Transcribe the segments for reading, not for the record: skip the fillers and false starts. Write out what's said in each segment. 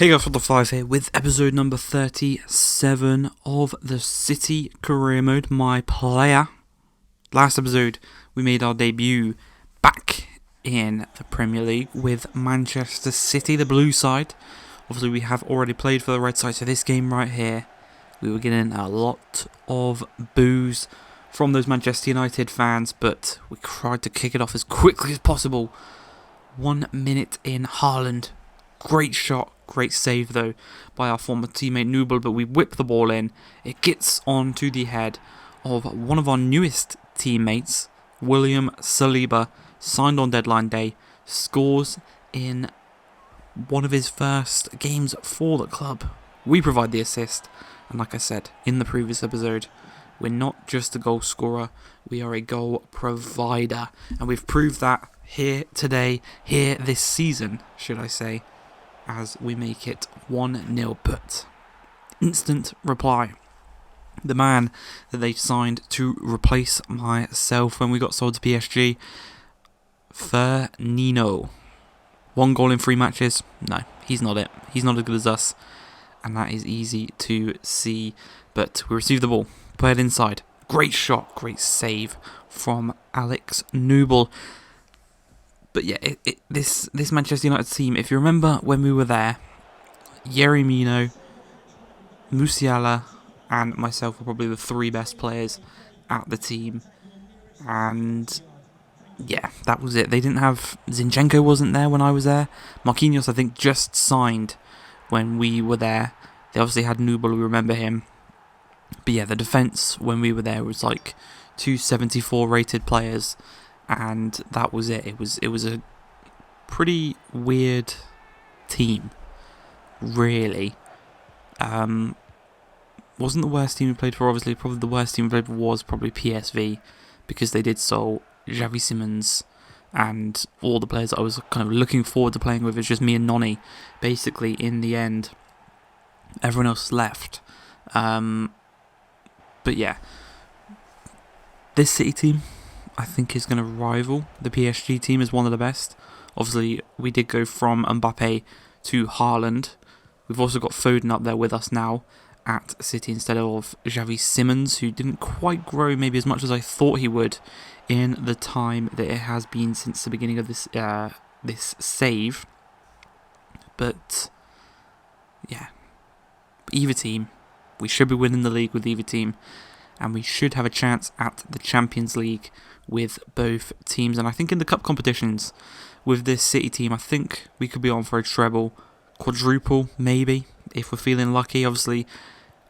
Hey guys, for the Five here with episode number 37 of the City Career Mode, my player. Last episode, we made our debut back in the Premier League with Manchester City, the blue side. Obviously, we have already played for the red side, so this game right here, we were getting a lot of boos from those Manchester United fans, but we tried to kick it off as quickly as possible. 1 minute in, Haaland. Great shot, great save though by our former teammate Nubel, but we whip the ball in. It gets onto the head of one of our newest teammates, William Saliba, signed on deadline day, scores in one of his first games for the club. We provide the assist, and like I said in the previous episode, we're not just a goal scorer, we are a goal provider, and we've proved that here today, here this season, should I say, as we make it 1-0 put. Instant reply. The man that they signed to replace myself when we got sold to PSG, Firmino. 1 goal in 3 matches? No, he's not it. He's not as good as us, and that is easy to see. But we receive the ball, play it inside. Great shot, great save from Alex Nubel. But yeah, this Manchester United team, if you remember when we were there, Yerry Mina, Musiala and myself were probably the 3 best players at the team. And yeah, that was it. They didn't have... Zinchenko wasn't there when I was there. Marquinhos, I think, just signed when we were there. They obviously had Nubel, we remember him. But yeah, the defence when we were there was like 274 rated players. And that was it. It was a pretty weird team, really. Wasn't the worst team we played for, obviously. Probably the worst team we played for was probably PSV, because they did sell Xavi Simons and all the players that I was kind of looking forward to playing with. It's just me and Noni, basically, in the end. Everyone else left. But yeah, this City team, I think, is going to rival the PSG team as one of the best. Obviously, we did go from Mbappe to Haaland. We've also got Foden up there with us now at City instead of Xavi Simons, who didn't quite grow maybe as much as I thought he would in the time that it has been since the beginning of this save. But yeah, either team, we should be winning the league with either team, and we should have a chance at the Champions League with both teams. And I think in the cup competitions with this City team, I think we could be on for a treble, quadruple maybe, if we're feeling lucky. Obviously,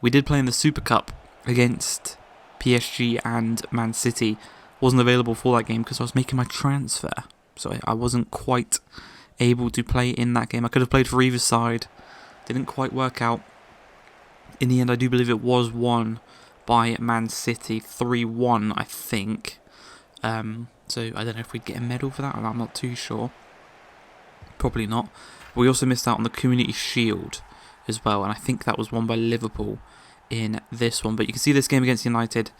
we did play in the Super Cup against PSG and Man City. Wasn't available for that game because I was making my transfer, so I wasn't quite able to play in that game. I could have played for either side. Didn't quite work out. In the end, I do believe it was won by Man City 3-1, I think. So I don't know if we'd get a medal for that, I'm not too sure. Probably not. We also missed out on the Community Shield as well, and I think that was won by Liverpool in this one. But you can see this game against United,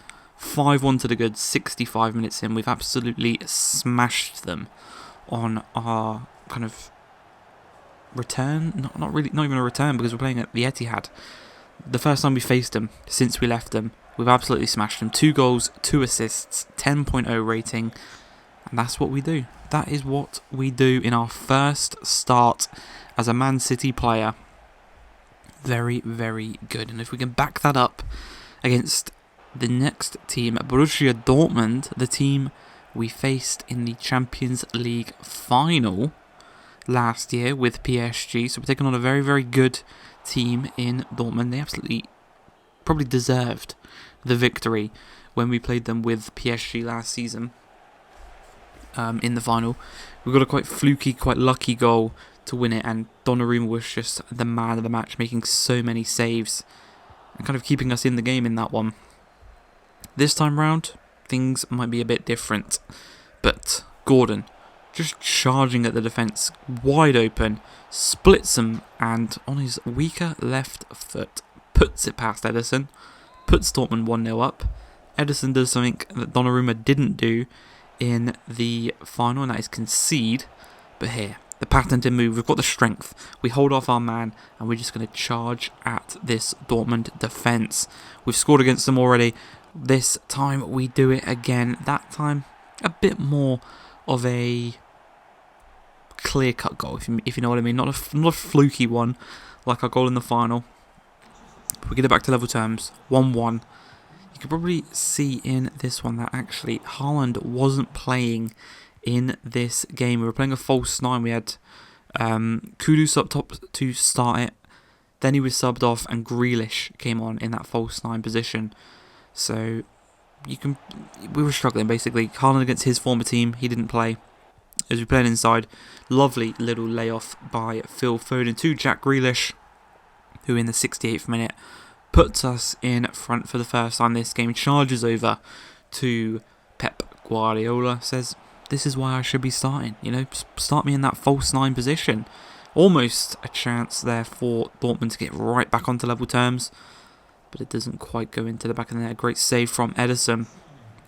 5-1 to the good, 65 minutes in. We've absolutely smashed them on our kind of return. Not even a return, because we're playing at the Etihad. The first time we faced them since we left them, we've absolutely smashed them. 2 goals, 2 assists, 10.0 rating, and that's what we do. That is what we do in our first start as a Man City player. Very, very good. And if we can back that up against the next team, Borussia Dortmund, the team we faced in the Champions League final last year with PSG, so we're taking on a very, very good team in Dortmund. They absolutely probably deserved the victory when we played them with PSG last season in the final. We got a quite fluky, quite lucky goal to win it, and Donnarumma was just the man of the match, making so many saves and kind of keeping us in the game in that one. This time round, things might be a bit different, but Gordon just charging at the defence, wide open, splits him, and on his weaker left foot, puts it past Ederson, puts Dortmund 1-0 up. Ederson does something that Donnarumma didn't do in the final, and that is concede. But here, the patented move. We've got the strength. We hold off our man, and we're just going to charge at this Dortmund defence. We've scored against them already. This time we do it again. That time, a bit more of a clear-cut goal, if you know what I mean. Not a fluky one, like our goal in the final. We get it back to level terms, 1-1. You can probably see in this one that actually Haaland wasn't playing in this game. We were playing a false 9. We had Kudus up top to start it. Then he was subbed off and Grealish came on in that false 9 position. So we were struggling basically. Haaland against his former team, he didn't play. As we played inside, lovely little layoff by Phil Foden to Jack Grealish, who in the 68th minute puts us in front for the first time this game. Charges over to Pep Guardiola, says, this is why I should be starting. Start me in that false 9 position. Almost a chance there for Dortmund to get right back onto level terms, but it doesn't quite go into the back of the net. Great save from Ederson.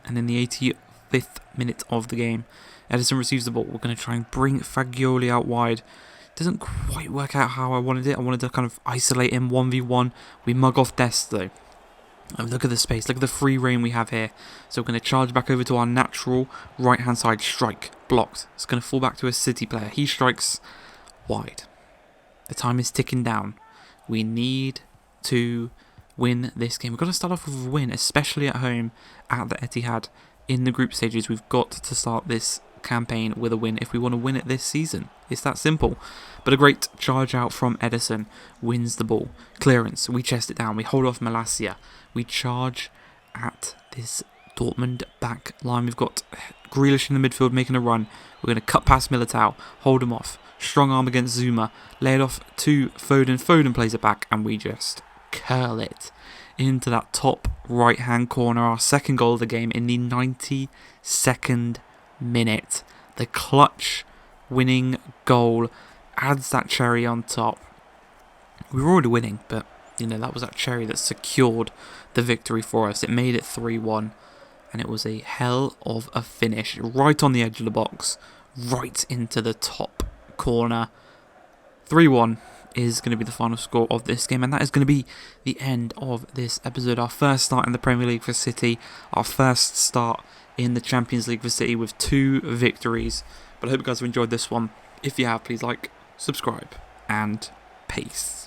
And in the 85th minute of the game, Ederson receives the ball. We're going to try and bring Fagioli out wide. Doesn't quite work out how I wanted it. I wanted to kind of isolate him 1v1. We mug off Dest though. And look at the space. Look at the free reign we have here. So we're going to charge back over to our natural right-hand side strike. Blocked. It's going to fall back to a City player. He strikes wide. The time is ticking down. We need to win this game. We've got to start off with a win, especially at home at the Etihad. In the group stages, we've got to start this campaign with a win if we want to win it this season. It's that simple. But a great charge out from Ederson wins the ball. Clearance, we chest it down, we hold off Malacia. We charge at this Dortmund back line. We've got Grealish in the midfield making a run. We're going to cut past Militao, hold him off. Strong arm against Zuma. Lay it off to Foden. Foden plays it back and we just curl it into that top right hand corner. Our second goal of the game in the 92nd minute. The clutch winning goal adds that cherry on top. We were already winning, but that was that cherry that secured the victory for us. It made it 3-1, and it was a hell of a finish. Right on the edge of the box, right into the top corner. 3-1 is going to be the final score of this game, and that is going to be the end of this episode. Our first start in the Premier League for City, our first start in the Champions League for City with 2 victories. But I hope you guys have enjoyed this one. If you have, please like, subscribe, and peace.